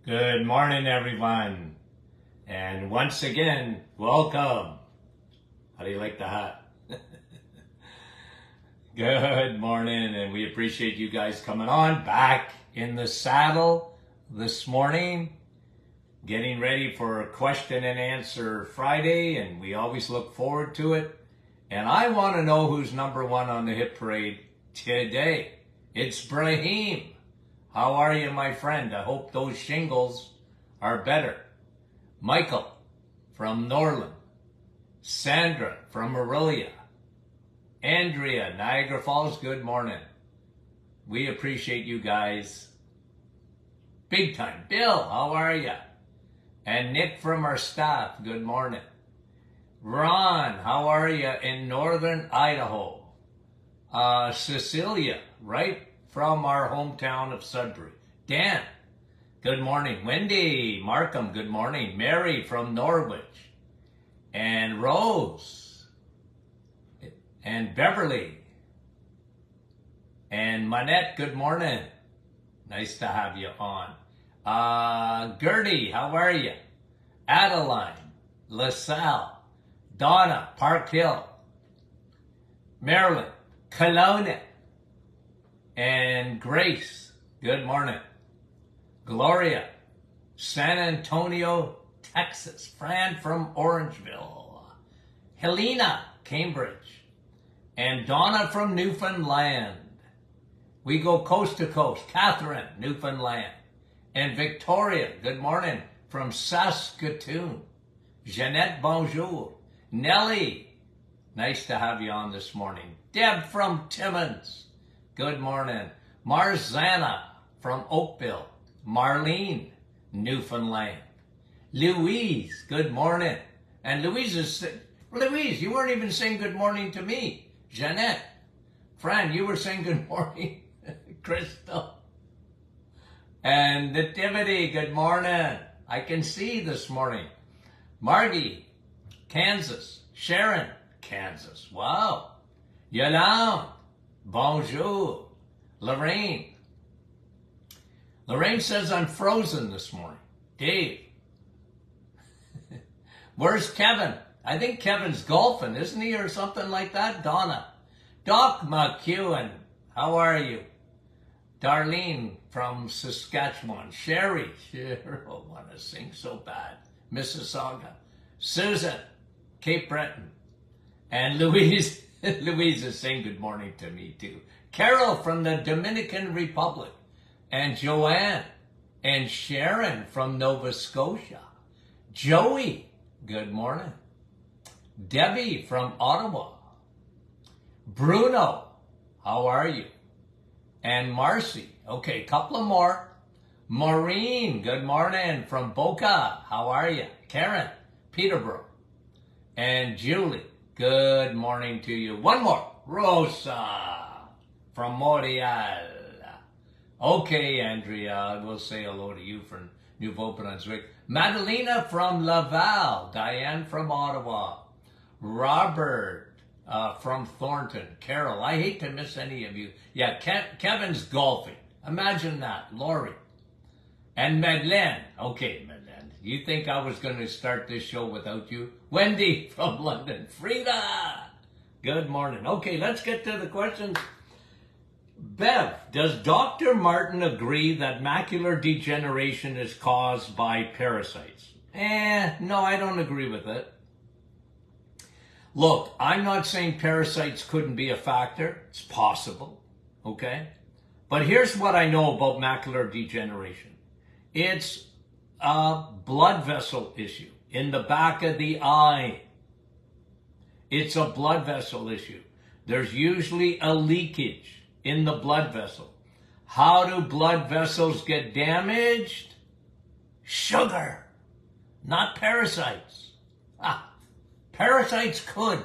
Good morning, everyone. And once again, welcome. How do you like the hat? Good morning, and we appreciate you guys coming on back in the saddle this morning, getting ready for question and answer Friday, and we always look forward to it. And I want to know who's number one on the hit parade today. It's Brahim. How are you, my friend? I hope those shingles are better. Michael from Norland. Sandra from Aurelia. Andrea, Niagara Falls, good morning. We appreciate you guys big time. Bill, how are you? And Nick from our staff, good morning. Ron, how are you in northern Idaho? Cecilia, right from our hometown of Sudbury. Dan, good morning. Wendy, Markham, good morning. Mary from Norwich. And Rose. And Beverly. And Manette, good morning. Nice to have you on. Gertie, how are you? Adeline, LaSalle, Donna, Park Hill, Marilyn, Kelowna, and Grace, good morning. Gloria, San Antonio, Texas. Fran from Orangeville. Helena, Cambridge. And Donna from Newfoundland. We go coast to coast. Catherine, Newfoundland. And Victoria, good morning, from Saskatoon. Jeanette, bonjour. Nellie, nice to have you on this morning. Deb from Timmins, good morning. Marzana from Oakville. Marlene, Newfoundland. Louise, good morning. And Louise, you weren't even saying good morning to me. Jeanette, Fran, you were saying good morning. Crystal. And Nativity, good morning. I can see this morning. Margie, Kansas. Sharon, Kansas. Wow. Yolande, bonjour. Lorraine. Lorraine says I'm frozen this morning. Dave. Where's Kevin? I think Kevin's golfing, isn't he, or something like that? Donna. Doc McEwen, how are you? Darlene from Saskatchewan. Sherry, I want to sing so bad. Mississauga. Susan, Cape Breton. And Louise, Louise is saying good morning to me too. Carol from the Dominican Republic. And Joanne. And Sharon from Nova Scotia. Joey, good morning. Debbie from Ottawa. Bruno, how are you? And Marcy, okay, couple of more. Maureen, good morning from Boca, how are you? Karen, Peterborough. And Julie, good morning to you. One more, Rosa from Montreal. Okay, Andrea, we'll say hello to you from New Brunswick. Madalena from Laval. Diane from Ottawa. Robert from Thornton. Carol, I hate to miss any of you. Yeah, Kevin's golfing. Imagine that. Lori. And Madeleine. Okay, Madeleine. You think I was going to start this show without you? Wendy from London. Frida. Good morning. Okay, let's get to the questions. Bev, does Dr. Martin agree that macular degeneration is caused by parasites? No, I don't agree with it. Look, I'm not saying parasites couldn't be a factor. It's possible, okay? But here's what I know about macular degeneration. It's a blood vessel issue in the back of the eye. It's a blood vessel issue. There's usually a leakage in the blood vessel. How do blood vessels get damaged? Sugar, not parasites. Parasites could.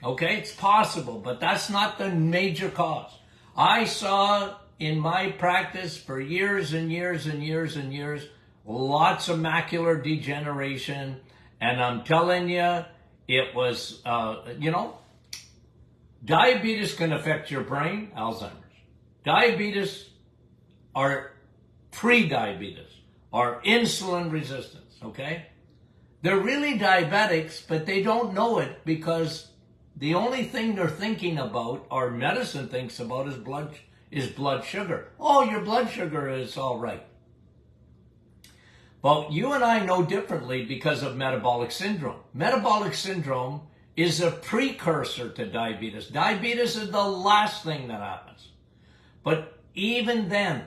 Okay, it's possible, but that's not the major cause. I saw in my practice for years and years and years and years, lots of macular degeneration, and I'm telling you, it was, diabetes can affect your brain, Alzheimer's. Diabetes are pre-diabetes or insulin resistance, okay? They're really diabetics, but they don't know it because the only thing they're thinking about, or medicine thinks about, is blood sugar. Oh, your blood sugar is all right. But you and I know differently because of metabolic syndrome. Metabolic syndrome is a precursor to diabetes. Diabetes is the last thing that happens. But even then,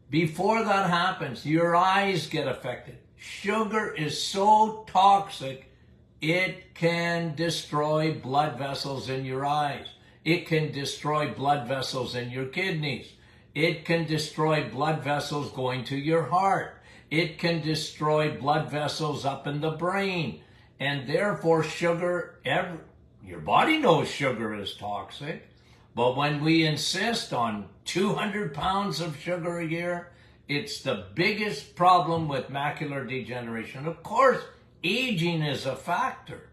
before that happens, your eyes get affected. Sugar is so toxic, it can destroy blood vessels in your eyes. It can destroy blood vessels in your kidneys. It can destroy blood vessels going to your heart. It can destroy blood vessels up in the brain. And therefore, sugar, your body knows sugar is toxic. But when we insist on 200 pounds of sugar a year, it's the biggest problem with macular degeneration. Of course, aging is a factor.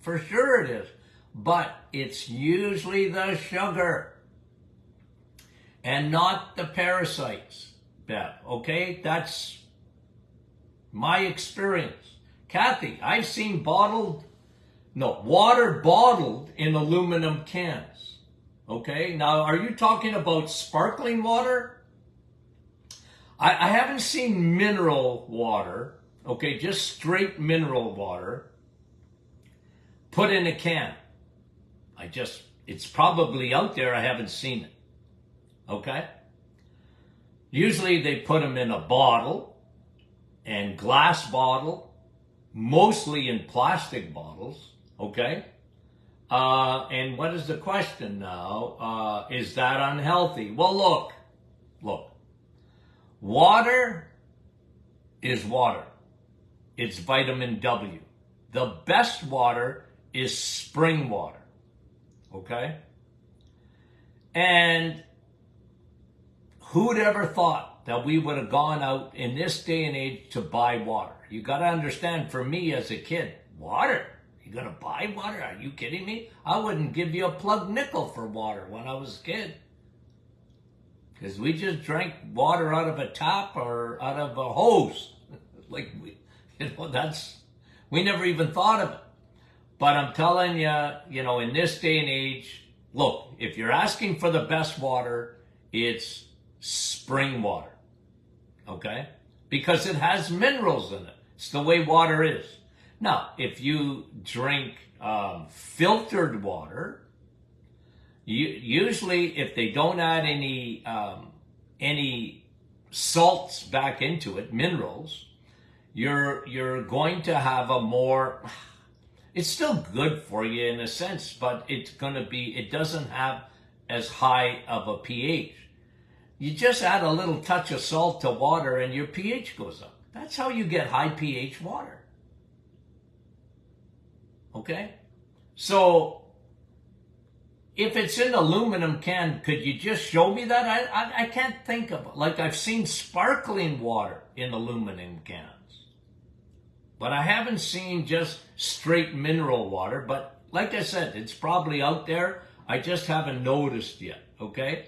For sure it is. But it's usually the sugar and not the parasites, Beth. Okay? That's my experience. Kathy, I've seen water bottled in aluminum cans. Okay? Now, are you talking about sparkling water? I haven't seen mineral water, okay, just straight mineral water, put in a can. It's probably out there, I haven't seen it, okay? Usually they put them in a bottle, and glass bottle, mostly in plastic bottles, okay? And what is the question now? Is that unhealthy? Well, look. Water is water. It's vitamin W. The best water is spring water. Okay? And who'd ever thought that we would have gone out in this day and age to buy water? You got to understand, for me as a kid, water? You going to buy water? Are you kidding me? I wouldn't give you a plug nickel for water when I was a kid. Because we just drank water out of a tap or out of a hose. We never even thought of it. But I'm telling you, in this day and age, look, if you're asking for the best water, it's spring water. Okay? Because it has minerals in it. It's the way water is. Now, if you drink filtered water, usually, if they don't add any salts back into it, minerals, you're going to have a more. It's still good for you in a sense, but it doesn't have as high of a pH. You just add a little touch of salt to water, and your pH goes up. That's how you get high pH water. Okay, so. If it's in aluminum can, could you just show me that? I can't think of it. Like, I've seen sparkling water in aluminum cans. But I haven't seen just straight mineral water. But like I said, it's probably out there. I just haven't noticed yet, okay?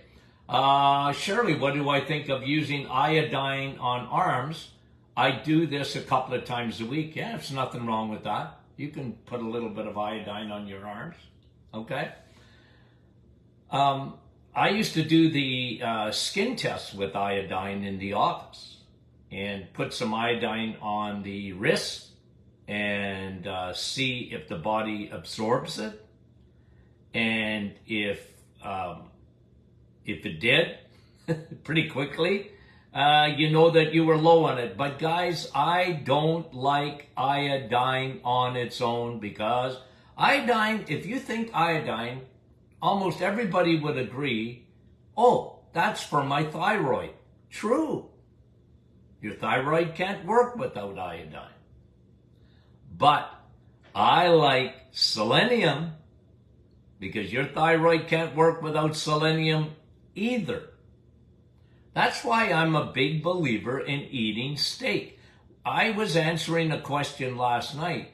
Shirley, what do I think of using iodine on arms? I do this a couple of times a week. Yeah, there's nothing wrong with that. You can put a little bit of iodine on your arms, okay? I used to do the skin test with iodine in the office and put some iodine on the wrist and see if the body absorbs it. And if it did, pretty quickly, you know that you were low on it. But guys, I don't like iodine on its own, because iodine, if you think iodine, almost everybody would agree, oh, that's for my thyroid. True. Your thyroid can't work without iodine. But I like selenium, because your thyroid can't work without selenium either. That's why I'm a big believer in eating steak. I was answering a question last night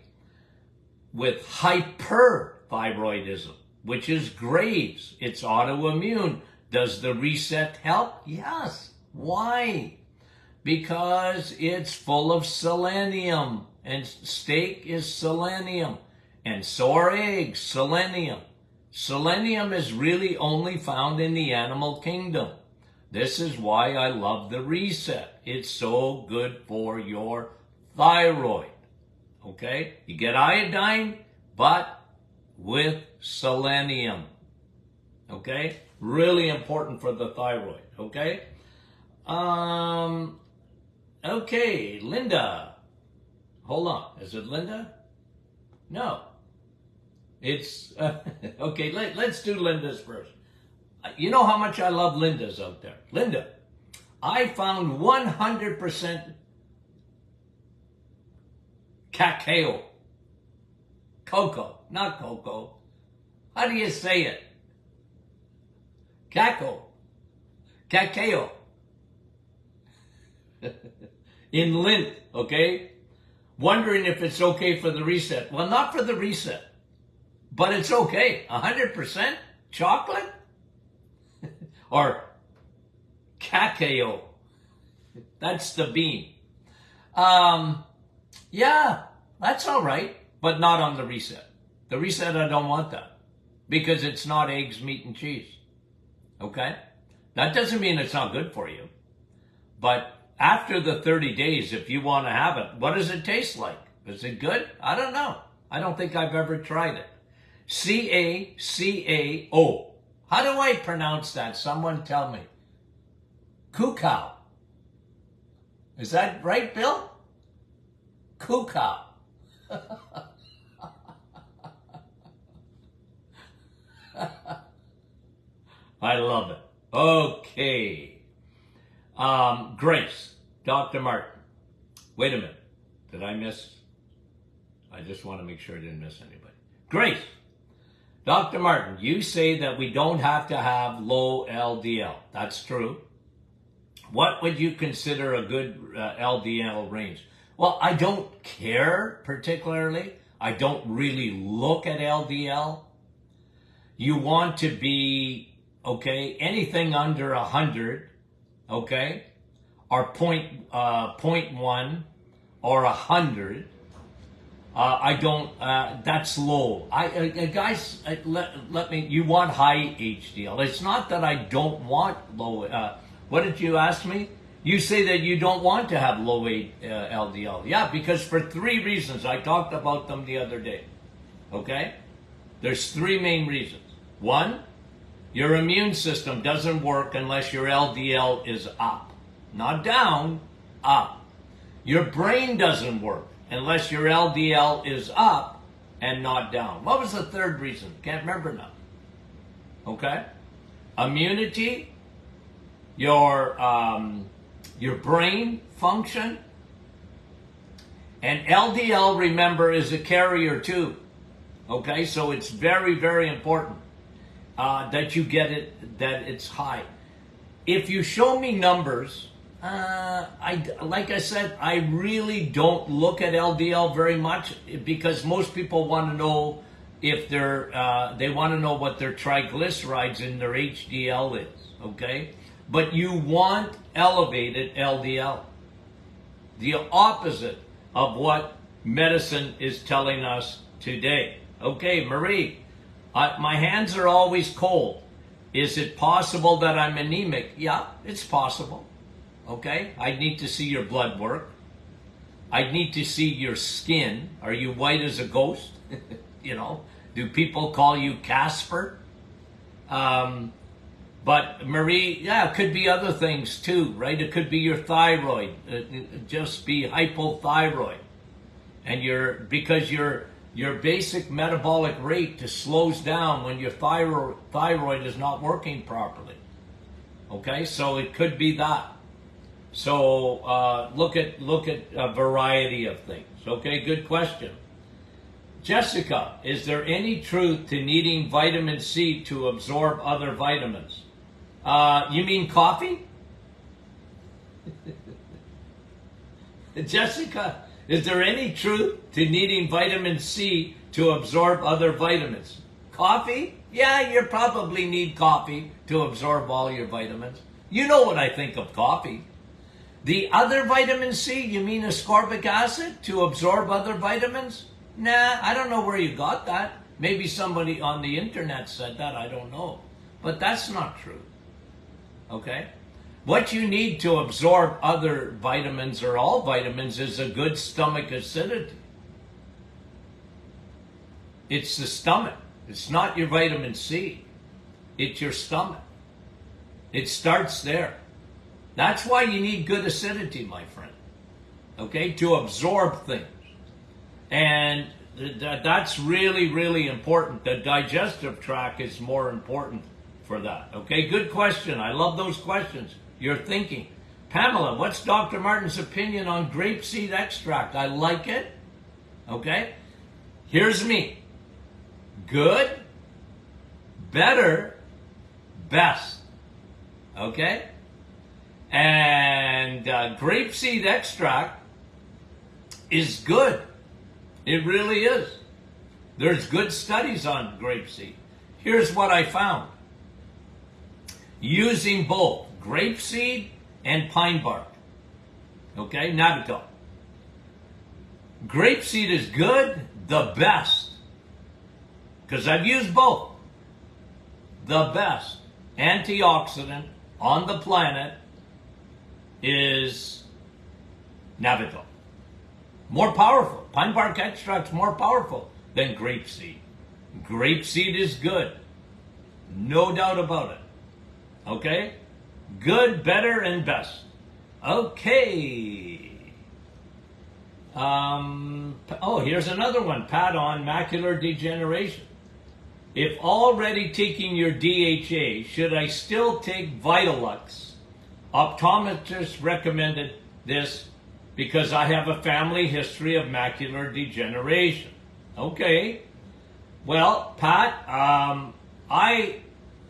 with hyperthyroidism, which is Graves. It's autoimmune. Does the reset help? Yes. Why? Because it's full of selenium, and steak is selenium, and so are eggs, selenium. Selenium is really only found in the animal kingdom. This is why I love the reset. It's so good for your thyroid. Okay? You get iodine, but with selenium. Okay? Really important for the thyroid. Okay? Okay, Linda. Hold on. Is it Linda? No. It's, okay, let's do Linda's first. You know how much I love Linda's out there. Linda, I found 100% cacao. Cocoa, not cocoa. How do you say it? Cacao. In Lint, okay? Wondering if it's okay for the reset. Well, not for the reset, but it's okay. 100% chocolate or cacao. That's the bean. Yeah, that's all right, but not on the reset. The reset, I don't want that because it's not eggs, meat, and cheese. Okay? That doesn't mean it's not good for you, but after the 30 days, if you want to have it, what does it taste like? Is it good? I don't know. I don't think I've ever tried it. C-A-C-A-O. How do I pronounce that? Someone tell me. Cacao. Is that right, Bill? Cacao. I love it. Okay. Grace, Dr. Martin. Wait a minute. Did I miss? I just want to make sure I didn't miss anybody. Grace, Dr. Martin, you say that we don't have to have low LDL. That's true. What would you consider a good LDL range? Well, I don't care particularly. I don't really look at LDL. You want to be, okay, anything under 100, okay, or 0.1 or 100. I don't, that's low. Guys, let me, you want high HDL. It's not that I don't want low, what did you ask me? You say that you don't want to have low LDL. Yeah, because for 3 reasons. I talked about them the other day. Okay? There's 3 main reasons. 1, your immune system doesn't work unless your LDL is up. Not down, up. Your brain doesn't work unless your LDL is up and not down. What was the 3rd reason? Can't remember now. Okay? Immunity, your brain function, and LDL, remember, is a carrier too. Okay? So it's very, very important that you get it, that it's high. If you show me numbers, like I said, I really don't look at LDL very much because most people want to know if they want to know what their triglycerides in their HDL is, okay? But you want elevated LDL. The opposite of what medicine is telling us today. Okay, Marie, my hands are always cold. Is it possible that I'm anemic? Yeah, it's possible. Okay, I need to see your blood work. I need to see your skin. Are you white as a ghost? You know, do people call you Casper? But Marie, yeah, it could be other things too, right? It could be your thyroid, just be hypothyroid, and because your basic metabolic rate just slows down when your thyroid is not working properly. Okay, so it could be that. So look at a variety of things. Okay, good question. Jessica, is there any truth to needing vitamin C to absorb other vitamins? You mean coffee? Jessica, is there any truth to needing vitamin C to absorb other vitamins? Coffee? Yeah, you probably need coffee to absorb all your vitamins. You know what I think of coffee. The other vitamin C, you mean ascorbic acid to absorb other vitamins? Nah, I don't know where you got that. Maybe somebody on the internet said that, I don't know. But that's not true. Okay? What you need to absorb other vitamins or all vitamins is a good stomach acidity. It's the stomach. It's not your vitamin C. It's your stomach. It starts there. That's why you need good acidity, my friend. Okay? To absorb things. And that's really, really important. The digestive tract is more important for that. Okay? Good question. I love those questions. You're thinking. Pamela, what's Dr. Martin's opinion on grapeseed extract? I like it. Okay? Here's me. Good, better, best. Okay? And grapeseed extract is good. It really is. There's good studies on grapeseed. Here's what I found. Using both grapeseed and pine bark. Okay? Nabitol. Grapeseed is good, the best. Because I've used both. The best antioxidant on the planet is Nabitol. More powerful. Pine bark extract's more powerful than grapeseed. Grapeseed is good. No doubt about it. Okay? Good, better, and best. Okay. Here's another one. Pat on macular degeneration. If already taking your DHA, should I still take Vitalux? Optometrist recommended this because I have a family history of macular degeneration. Okay. Well, Pat,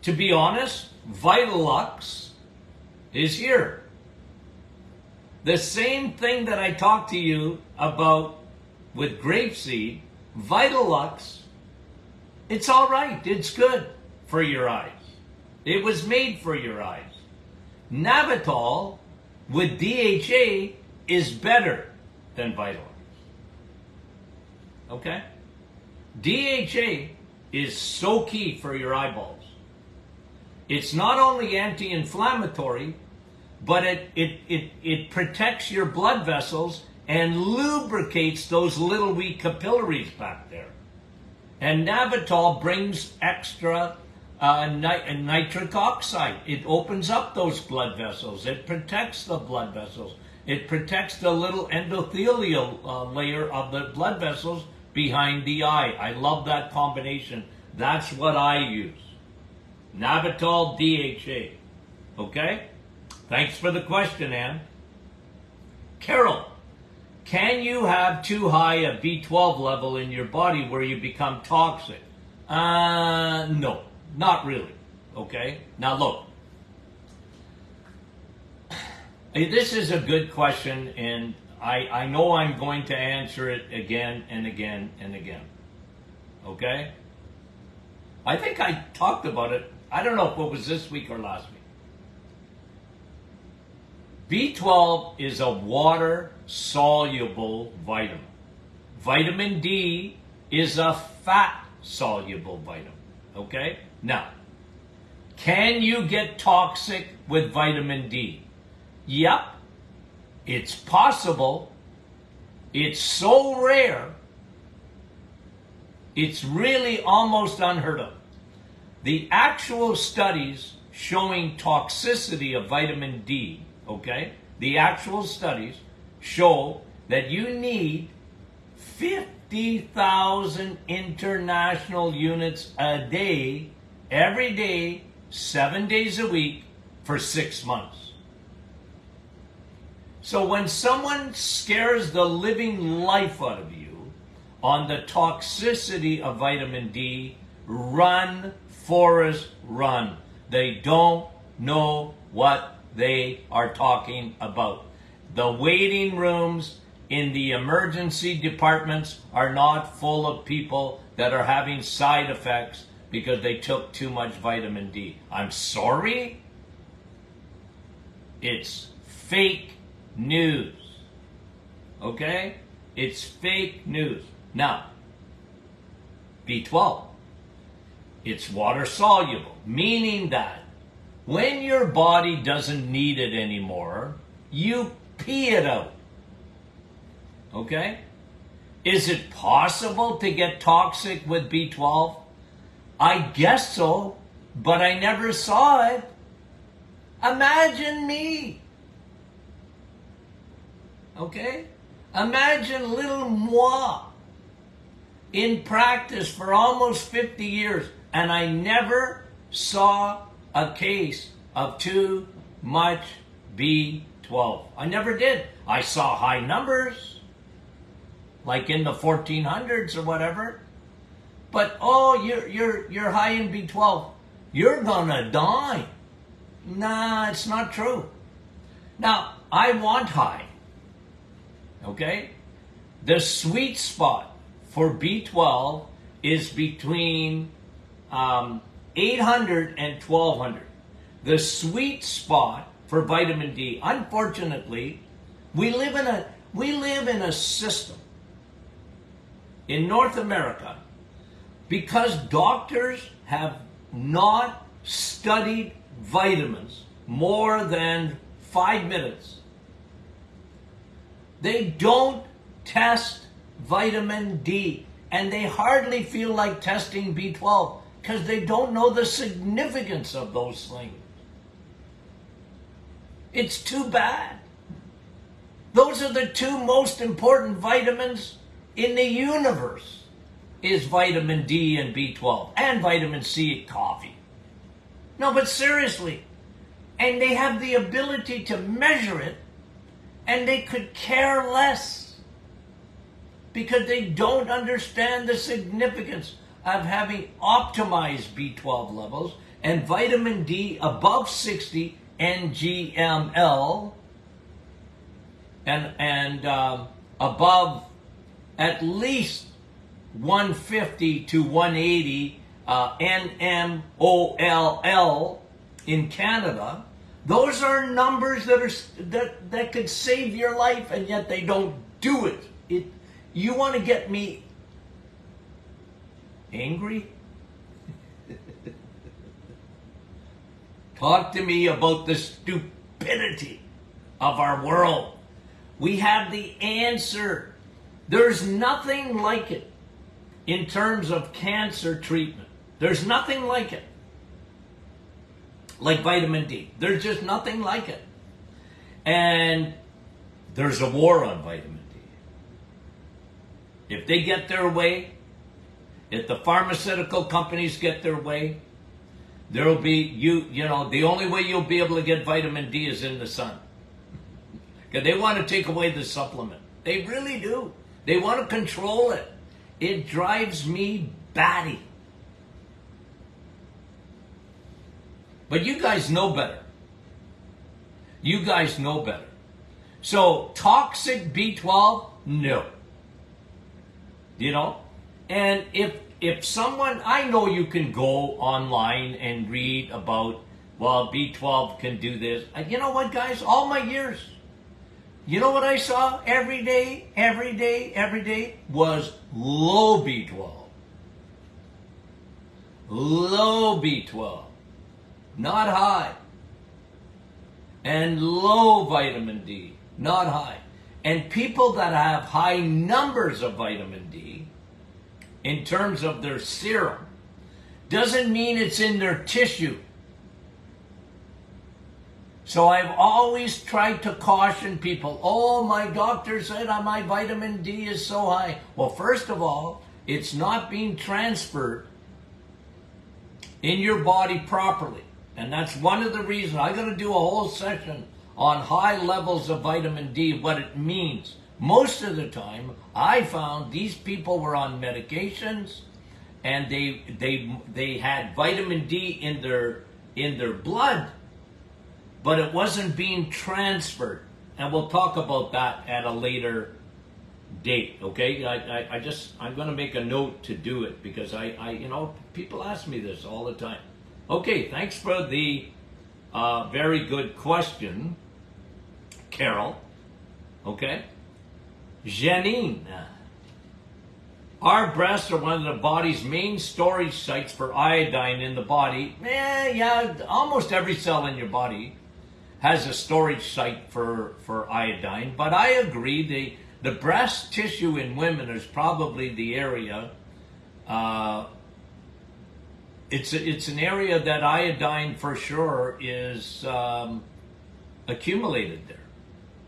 to be honest, Vitalux is here. The same thing that I talked to you about with grapeseed, Vitalux, it's all right. It's good for your eyes. It was made for your eyes. Nabitol with DHA is better than Vitalux. Okay? DHA is so key for your eyeballs. It's not only anti-inflammatory, but it protects your blood vessels and lubricates those little wee capillaries back there. And Nabitol brings extra nitric oxide. It opens up those blood vessels. It protects the blood vessels. It protects the little endothelial layer of the blood vessels behind the eye. I love that combination. That's what I use. Nabitol DHA. Okay? Thanks for the question, Ann. Carol, can you have too high a B12 level in your body where you become toxic? No, not really. Okay? Now look. This is a good question, and I know I'm going to answer it again and again and again. Okay? I think I talked about it. I don't know if it was this week or last week. B12 is a water-soluble vitamin. Vitamin D is a fat-soluble vitamin. Okay? Now, can you get toxic with vitamin D? Yep. It's possible. It's so rare. It's really almost unheard of. The actual studies showing toxicity of vitamin D, okay, the actual studies show that you need 50,000 international units a day, every day, 7 days a week, for 6 months. So when someone scares the living life out of you on the toxicity of vitamin D, run, Forrest, run. They don't know what they are talking about. The waiting rooms in the emergency departments are not full of people that are having side effects because they took too much vitamin D. I'm sorry. It's fake news. Okay? It's fake news. Now, B12, it's water soluble, meaning that when your body doesn't need it anymore, you pee it out. Okay? Is it possible to get toxic with B12? I guess so, but I never saw it. Imagine me. Okay? Imagine little moi in practice for almost 50 years, and I never saw a case of too much B12. I never did. I saw high numbers, like in the 1400s or whatever. But oh, you're high in B12. You're gonna die. Nah, it's not true. Now, I want high. Okay? The sweet spot for B12 is between 800 and 1200. The sweet spot for vitamin D, unfortunately, we live in a system in North America because doctors have not studied vitamins more than 5 minutes. They don't test vitamin D, and they hardly feel like testing B12 because they don't know the significance of those things. It's too bad. Those are the two most important vitamins in the universe, is vitamin D and B12, and vitamin C in coffee. No, but seriously, and they have the ability to measure it, and they could care less because they don't understand the significance of having optimized B12 levels and vitamin D above 60 ngml and above at least 150 to 180 nmoll in Canada. Those are numbers that could save your life, and yet they don't do it. You want to get me angry? Talk to me about the stupidity of our world. We have the answer. There's nothing like it in terms of cancer treatment. There's nothing like it. Like vitamin D. There's just nothing like it. And there's a war on vitamin D. If they get their way, if the pharmaceutical companies get their way, there'll be, the only way you'll be able to get vitamin D is in the sun. Because they want to take away the supplement. They really do. They want to control it. It drives me batty. But you guys know better. You guys know better. So, toxic B12? No. And if someone, I know you can go online and read about, well, B12 can do this. You know what, guys? All my years, you know what I saw every day was low B12. Low B12. Not high. And low vitamin D. Not high. And people that have high numbers of vitamin D, in terms of their serum, doesn't mean it's in their tissue. So I've always tried to caution people, oh, my doctor said my vitamin D is so high. Well, first of all, it's not being transferred in your body properly. And that's one of the reasons I'm going to do a whole session on high levels of vitamin D, what it means. Most of the time, I found these people were on medications, and they had vitamin D in their blood, but it wasn't being transferred. And we'll talk about that at a later date. Okay, I'm going to make a note to do it because people ask me this all the time. Okay, thanks for the very good question, Carol. Okay? Janine. Our breasts are one of the body's main storage sites for iodine in the body. Yeah, almost every cell in your body has a storage site for iodine. But I agree, the breast tissue in women is probably the area. It's an area that iodine for sure is accumulated there.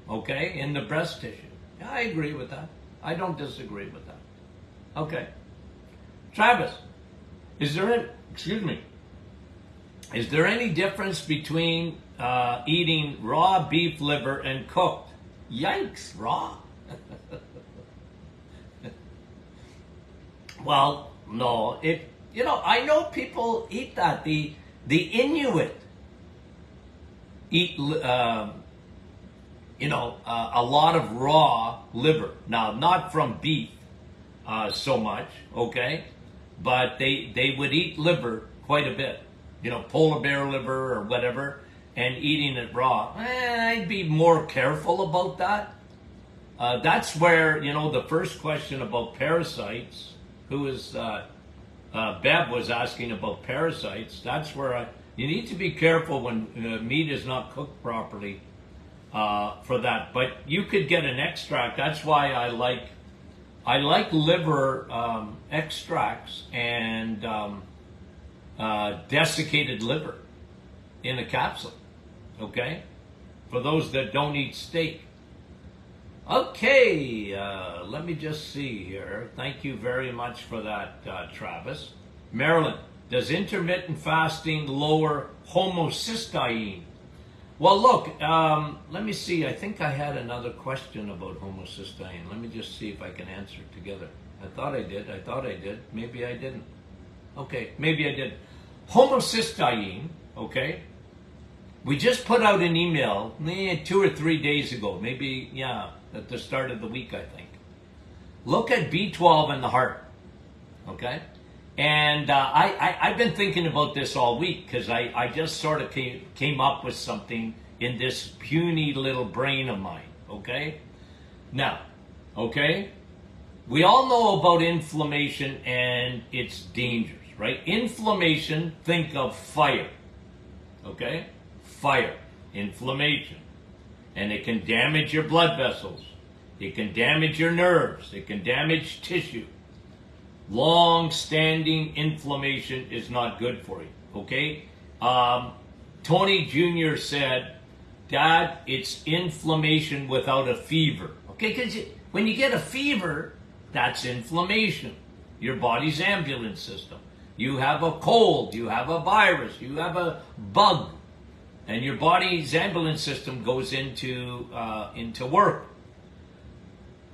Okay, in the breast tissue. Yeah, I agree with that. I don't disagree with that. Okay. Travis, is there any difference between eating raw beef liver and cooked? Yikes, raw? Well, no. I know people eat that. The Inuit eat a lot of raw liver. Now, not from beef so much, okay? But they would eat liver quite a bit. Polar bear liver or whatever, and eating it raw. I'd be more careful about that. That's where, the first question about parasites, Bev was asking about parasites. That's where you need to be careful when meat is not cooked properly for that. But you could get an extract. That's why I like liver extracts and desiccated liver in a capsule. Okay, for those that don't eat steak. Okay, let me just see here. Thank you very much for that, Travis. Marilyn, does intermittent fasting lower homocysteine? Well, look, let me see. I think I had another question about homocysteine. Let me just see if I can answer it together. I thought I did. Maybe I didn't. Okay, maybe I did. Homocysteine, okay? We just put out an email 2 or 3 days ago, maybe, at the start of the week, I think. Look at B12 in the heart, okay? And I've been thinking about this all week because I just sort of came up with something in this puny little brain of mine, okay? Now, okay? We all know about inflammation and its dangers, right? Inflammation, think of fire, okay? Fire, inflammation, and it can damage your blood vessels. It can damage your nerves. It can damage tissue. Long-standing inflammation is not good for you, okay? Tony Jr. said, Dad, it's inflammation without a fever, okay? Because when you get a fever, that's inflammation, your body's ambulance system. You have a cold, you have a virus, you have a bug, and your body's ambulance system goes into work.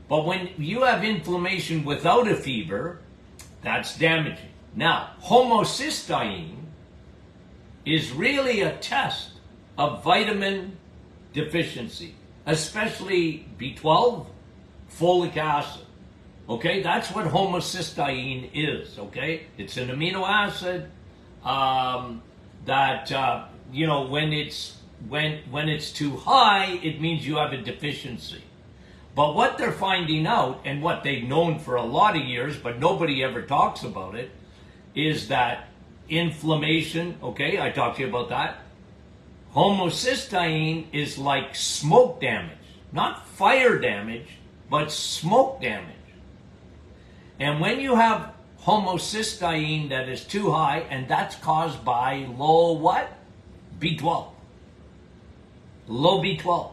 But when you have inflammation without a fever, that's damaging. Now, homocysteine is really a test of vitamin deficiency, especially B12, folic acid. Okay, that's what homocysteine is, okay? It's an amino acid that when it's too high, it means you have a deficiency. But what they're finding out, and what they've known for a lot of years, but nobody ever talks about it, is that inflammation, okay, I talked to you about that. Homocysteine is like smoke damage, not fire damage, but smoke damage. And when you have homocysteine that is too high, and that's caused by low what? B12. Low B12.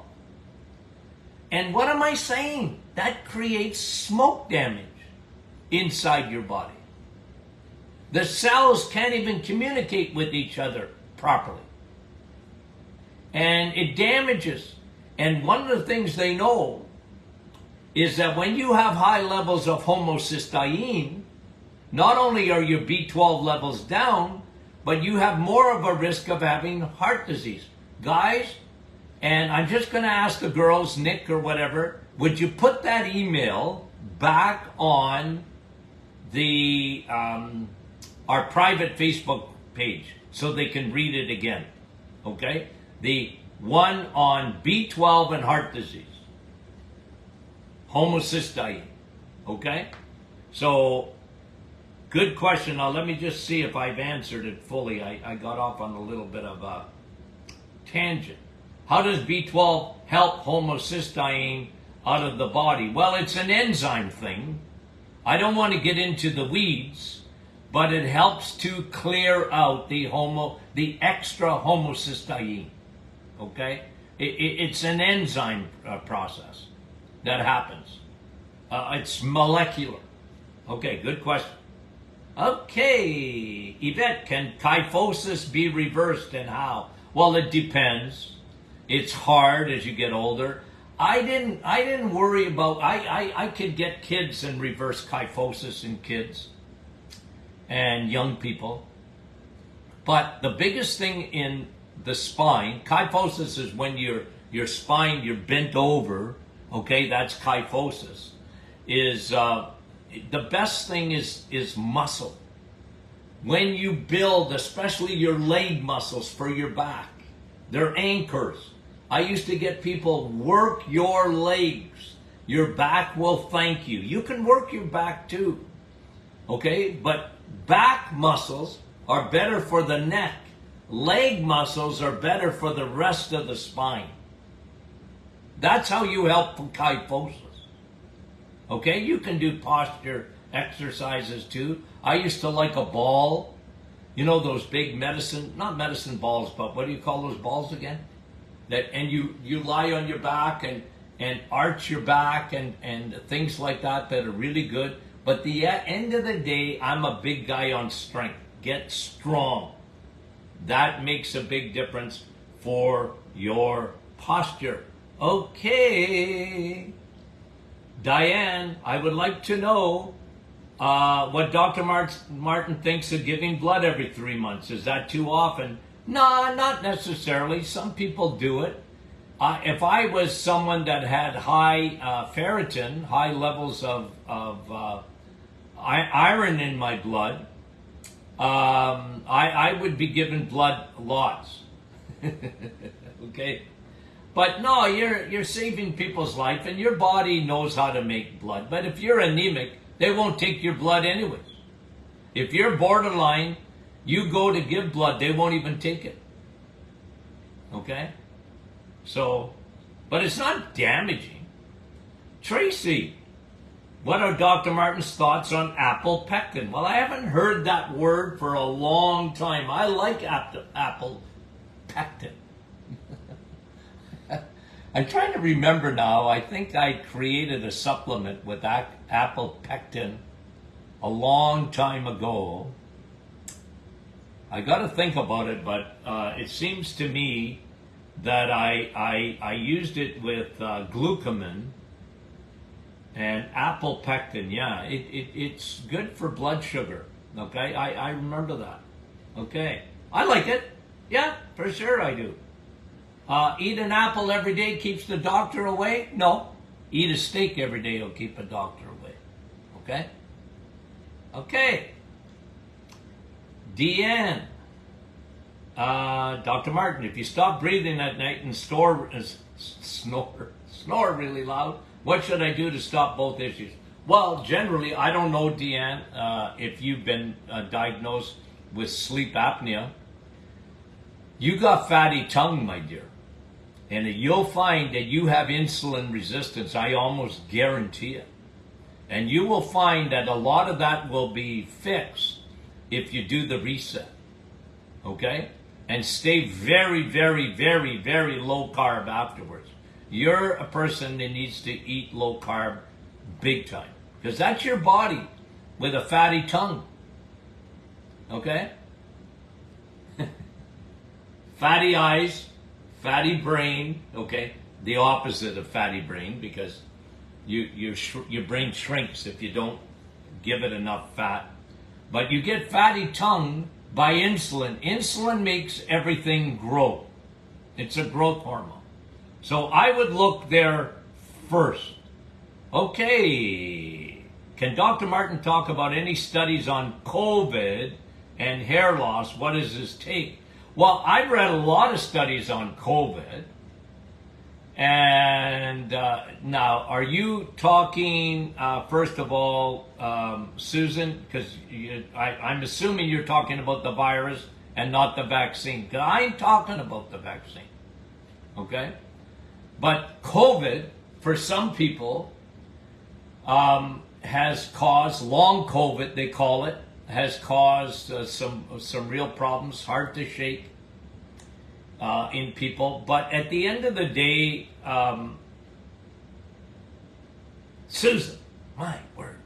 And what am I saying? That creates smoke damage inside your body. The cells can't even communicate with each other properly. And it damages. And one of the things they know is that when you have high levels of homocysteine, not only are your B12 levels down, but you have more of a risk of having heart disease. Guys, and I'm just going to ask the girls, Nick or whatever, would you put that email back on the our private Facebook page so they can read it again, okay? The one on B12 and heart disease. homocysteine. Okay? So, good question. Now let me just see if I've answered it fully. I got off on a little bit of a tangent. How does B12 help homocysteine out of the body? Well, it's an enzyme thing. I don't want to get into the weeds, but it helps to clear out the extra homocysteine. Okay? It's an enzyme process that happens. It's molecular. Okay, good question. Okay, Yvette, can kyphosis be reversed and how? Well, it depends. It's hard as you get older. I didn't worry about, I could get kids and reverse kyphosis in kids and young people. But the biggest thing in the spine, kyphosis is when your spine, you're bent over, okay, that's kyphosis, is the best thing is muscle. When you build, especially your leg muscles for your back, they're anchors. I used to get people, work your legs. Your back will thank you. You can work your back too. Okay? But back muscles are better for the neck. Leg muscles are better for the rest of the spine. That's how you help from kyphosis. Okay? You can do posture exercises too. I used to like a ball. You know those big not medicine balls, but what do you call those balls again? And you lie on your back and arch your back and things like that are really good. But the end of the day, I'm a big guy on strength. Get strong. That makes a big difference for your posture. Okay. Diane, I would like to know what Dr. Martin thinks of giving blood every 3 months. Is that too often? No, not necessarily. Some people do it. If I was someone that had high ferritin, high levels of iron in my blood, I would be giving blood lots. Okay? But no, you're saving people's life, and your body knows how to make blood. But if you're anemic, they won't take your blood anyways. If you're borderline, you go to give blood, they won't even take it. Okay? So, but it's not damaging. Tracy, what are Dr. Martin's thoughts on apple pectin? Well, I haven't heard that word for a long time. I like apple pectin. I'm trying to remember now. I think I created a supplement with apple pectin a long time ago. I got to think about it, but it seems to me that I used it with glucosamine and apple pectin. Yeah, it's good for blood sugar. Okay, I remember that. Okay, I like it. Yeah, for sure I do. Eat an apple every day keeps the doctor away? No. Eat a steak every day will keep a doctor away. Okay? Okay. Deanne. Dr. Martin, if you stop breathing at night and snore really loud, what should I do to stop both issues? Well, generally, I don't know, Deanne, if you've been diagnosed with sleep apnea. You got fatty tongue, my dear. And you'll find that you have insulin resistance, I almost guarantee it. And you will find that a lot of that will be fixed if you do the reset. Okay? And stay very, very, very, very low carb afterwards. You're a person that needs to eat low carb big time. Because that's your body with a fatty tongue. Okay? Fatty eyes, fatty brain, okay? The opposite of fatty brain, because your brain shrinks if you don't give it enough fat. But you get fatty tongue by insulin. Insulin makes everything grow. It's a growth hormone. So I would look there first. Okay. Can Dr. Martin talk about any studies on COVID and hair loss? What is his take? Well, I've read a lot of studies on COVID, And now, are you talking, first of all, Susan, because I'm assuming you're talking about the virus and not the vaccine. Because I'm talking about the vaccine. Okay? But COVID, for some people, has caused, long COVID, they call it, has caused some real problems, hard to shake in people. But at the end of the day, Susan, my word,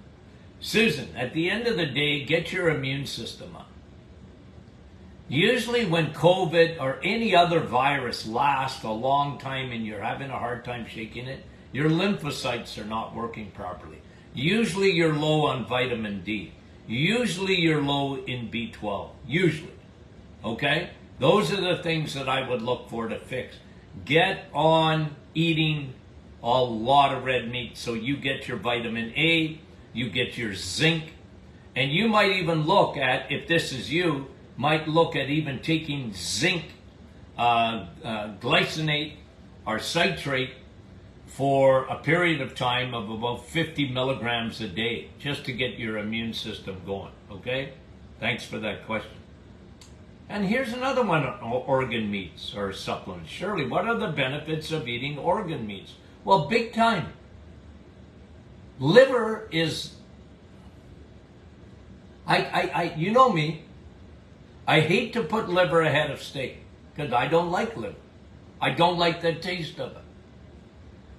Susan, at the end of the day, get your immune system up. Usually when COVID or any other virus lasts a long time and you're having a hard time shaking it, your lymphocytes are not working properly. Usually you're low on vitamin D. Usually you're low in B12. Usually. Okay? Those are the things that I would look for to fix. Get on eating a lot of red meat so you get your vitamin A, you get your zinc, and you might even look at, if this is you, might look at even taking zinc glycinate or citrate for a period of time of about 50 milligrams a day, just to get your immune system going, okay? Thanks for that question. And here's another one on organ meats or supplements. Shirley, what are the benefits of eating organ meats? Well, big time. Liver is, you know me, I hate to put liver ahead of steak because I don't like liver. I don't like the taste of it.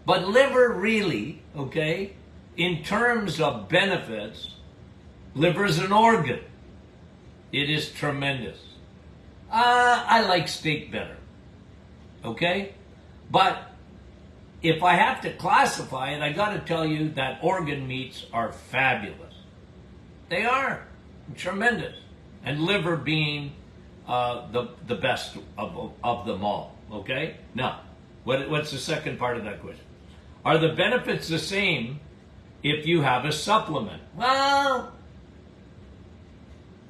But liver really, okay, in terms of benefits, liver is an organ. It is tremendous. I like steak better, okay? But if I have to classify it, I got to tell you that organ meats are fabulous. They are tremendous. And liver being the best of them all, okay? Now, what's the second part of that question? Are the benefits the same if you have a supplement? Well,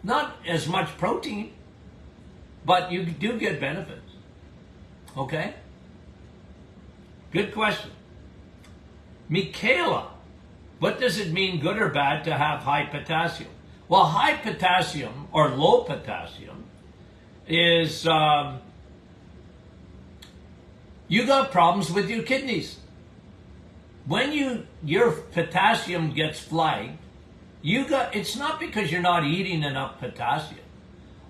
not as much protein, but you do get benefits, okay? Good question. Michaela, what does it mean, good or bad, to have high potassium? Well, high potassium or low potassium is you got problems with your kidneys. When your potassium gets flagged, it's not because you're not eating enough potassium.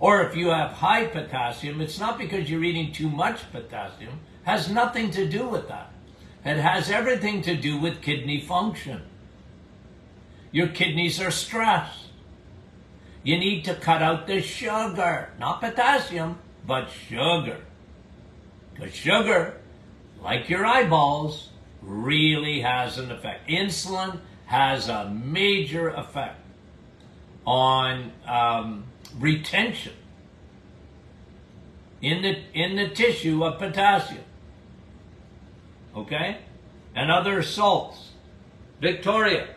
Or if you have high potassium, it's not because you're eating too much potassium. It has nothing to do with that. It has everything to do with kidney function. Your kidneys are stressed. You need to cut out the sugar, not potassium, but sugar. Because sugar, like your eyeballs, really has an effect. Insulin has a major effect on retention in the tissue of potassium. Okay? And other salts. Victoria,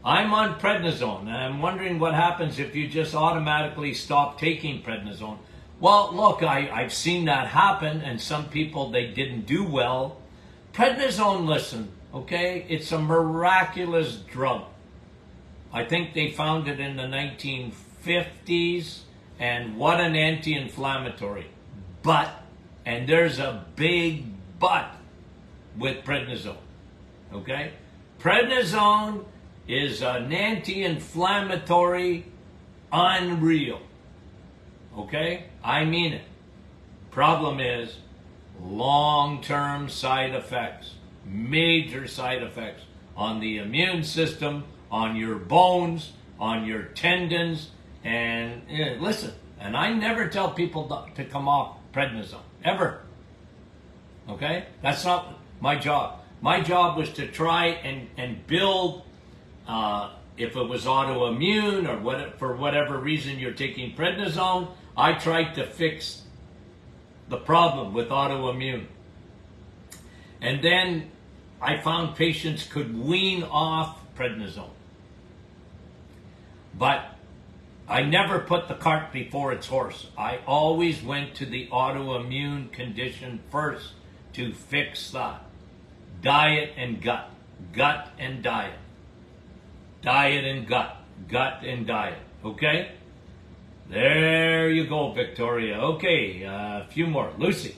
I'm on prednisone, and I'm wondering what happens if you just automatically stop taking prednisone. Well, look, I've seen that happen, and some people, they didn't do well. Prednisone, listen, okay, it's a miraculous drug. I think they found it in the 1950s, and what an anti-inflammatory. But, and there's a big but with prednisone, okay? Prednisone is an anti-inflammatory unreal, okay? I mean it. Problem is long-term side effects, major side effects on the immune system, on your bones, on your tendons, and listen, and I never tell people to come off prednisone, ever, okay? That's not my job. My job was to try and build, if it was autoimmune or for whatever reason you're taking prednisone, I tried to fix the problem with autoimmune. And then I found patients could wean off prednisone. But I never put the cart before its horse. I always went to the autoimmune condition first to fix that. diet and gut, gut and diet, diet and gut, gut and diet. Okay? There you go, Victoria. Okay, a few more. Lucy,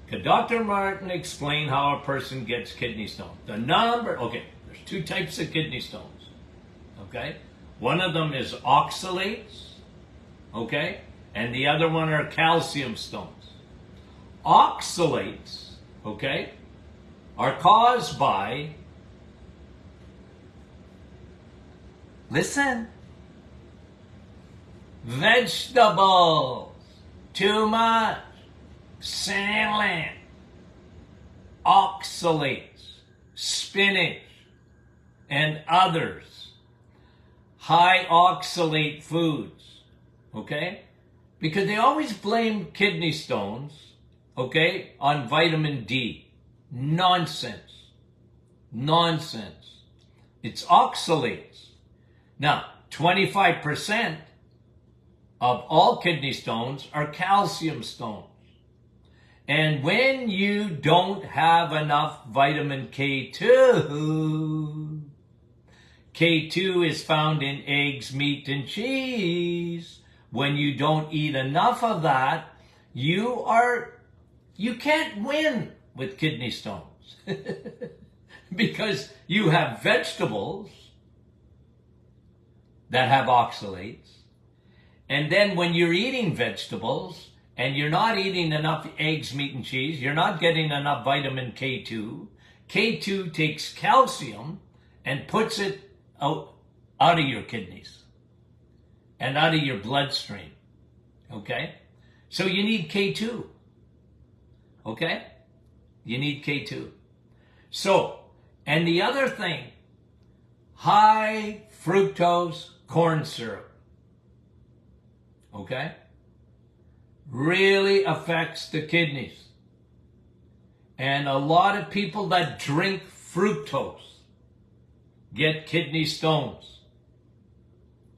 could Dr. Martin explain how a person gets kidney stones? Okay, there's two types of kidney stones. Okay? One of them is oxalates. Okay? And the other one are calcium stones. Oxalates, okay, are caused by, listen, vegetables, too much, salad, oxalates, spinach, and others, high oxalate foods, okay? Because they always blame kidney stones, okay, on vitamin D. Nonsense. Nonsense. It's oxalates. Now, 25% of all kidney stones are calcium stones. And when you don't have enough vitamin K2, K2 is found in eggs, meat, and cheese. When you don't eat enough of that, you can't win with kidney stones because you have vegetables that have oxalates. And then when you're eating vegetables and you're not eating enough eggs, meat, and cheese, you're not getting enough vitamin K2. K2 takes calcium and puts it out of your kidneys and out of your bloodstream. Okay? So you need K2. Okay? You need K2. So, and the other thing, high fructose corn syrup. Okay? Really affects the kidneys. And a lot of people that drink fructose get kidney stones.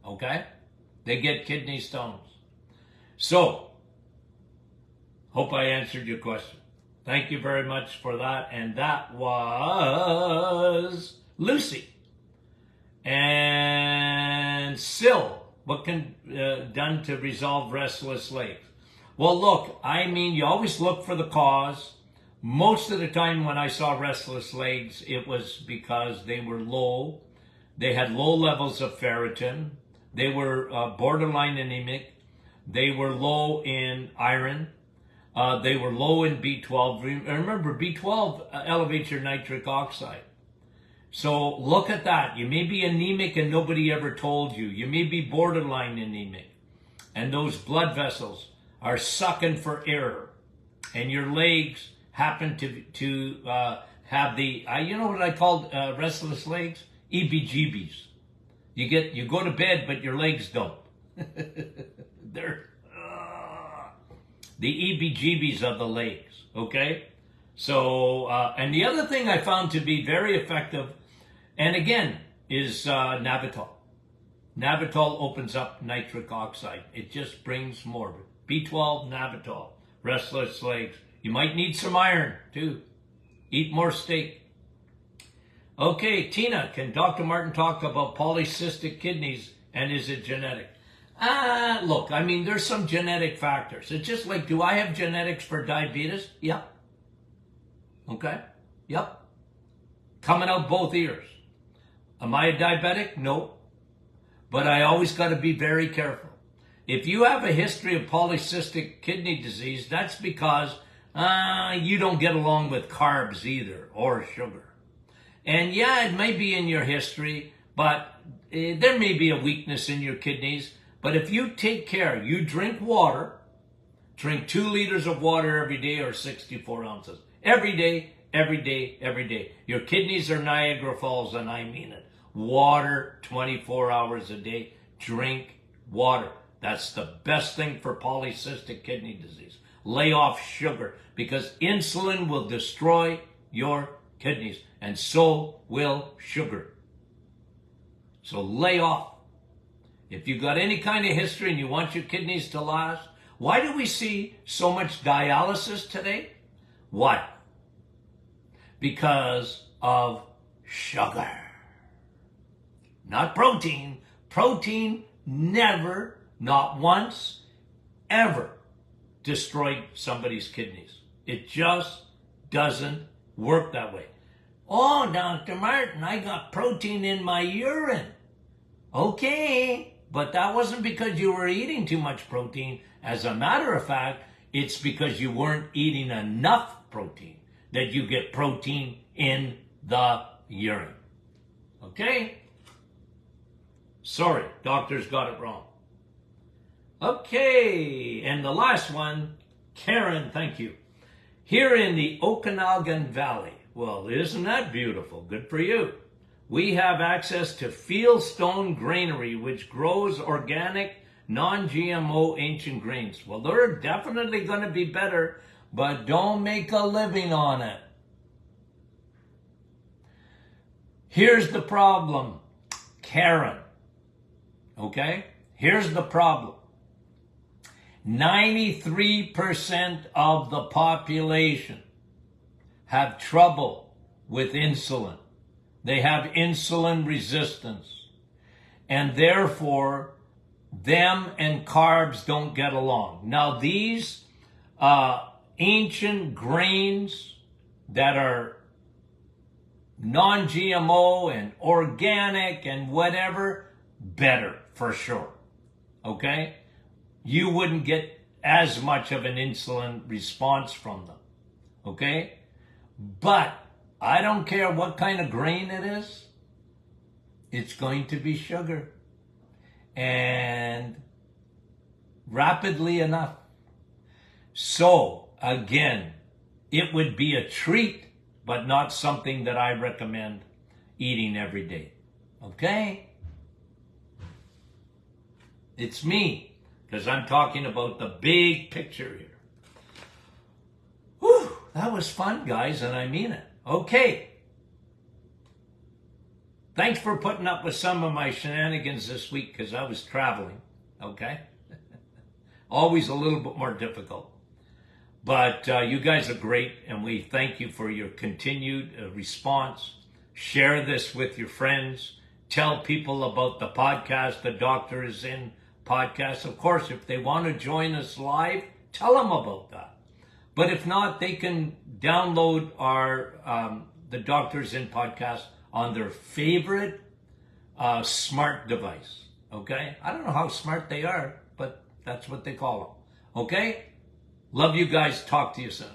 Okay? They get kidney stones. So, hope I answered your question. Thank you very much for that. And that was Lucy. And Sil, what can done to resolve restless legs? Well, look, I mean, you always look for the cause. Most of the time when I saw restless legs, it was because they were low. They had low levels of ferritin. They were borderline anemic. They were low in iron. They were low in B12. Remember, B12 elevates your nitric oxide. So look at that. You may be anemic and nobody ever told you. You may be borderline anemic. And those blood vessels are sucking for air. And your legs happen to have the, you know what I called restless legs? EBGBs. You go to bed, but your legs don't. They're the EBGBs of the legs, okay? So, and the other thing I found to be very effective, and again, is Navitol. Navitol opens up nitric oxide. It just brings more. B12, Navitol, restless legs. You might need some iron, too. Eat more steak. Okay, Tina, can Dr. Martin talk about polycystic kidneys and is it genetic? Look, I mean, there's some genetic factors. It's just like, do I have genetics for diabetes? Yep. Okay? Yep. Coming out both ears. Am I a diabetic? No. But I always got to be very careful. If you have a history of polycystic kidney disease, that's because you don't get along with carbs either, or sugar. And yeah, it may be in your history, but there may be a weakness in your kidneys. But if you take care, you drink water, drink 2 liters of water every day or 64 ounces. Every day, every day, every day. Your kidneys are Niagara Falls, and I mean it. Water 24 hours a day. Drink water. That's the best thing for polycystic kidney disease. Lay off sugar because insulin will destroy your kidneys, and so will sugar. So lay off. If you've got any kind of history and you want your kidneys to last, why do we see so much dialysis today? Why? because of sugar. Not protein. Protein never, not once, ever destroyed somebody's kidneys. It just doesn't work that way. Oh, Dr. Martin, I got protein in my urine. Okay, but that wasn't because you were eating too much protein. As a matter of fact, it's because you weren't eating enough protein that you get protein in the urine. Okay? Sorry, doctors got it wrong. Okay, and the last one, Karen, thank you. Here in the Okanagan Valley, well, isn't that beautiful? Good for you. We have access to Fieldstone Granary, which grows organic, non-GMO ancient grains. Well, they're definitely going to be better, but don't make a living on it. Here's the problem, Karen. Okay? Here's the problem. 93% of the population have trouble with insulin. They have insulin resistance. And therefore, them and carbs don't get along. Now, these ancient grains that are non-GMO and organic and whatever, better for sure. Okay? You wouldn't get as much of an insulin response from them. Okay? But I don't care what kind of grain it is, it's going to be sugar. And rapidly enough. So, again, it would be a treat, but not something that I recommend eating every day. Okay? It's me, because I'm talking about the big picture here. Whew, that was fun, guys, and I mean it. Okay. Thanks for putting up with some of my shenanigans this week, because I was traveling. Okay? Always a little bit more difficult. But you guys are great, and we thank you for your continued response. Share this with your friends. Tell people about the podcast, The Doctor Is In podcast. Of course, if they want to join us live, tell them about that. But if not, they can download our The Doctor Is In podcast on their favorite smart device. Okay? I don't know how smart they are, but that's what they call them. Okay? Love you guys. Talk to you soon.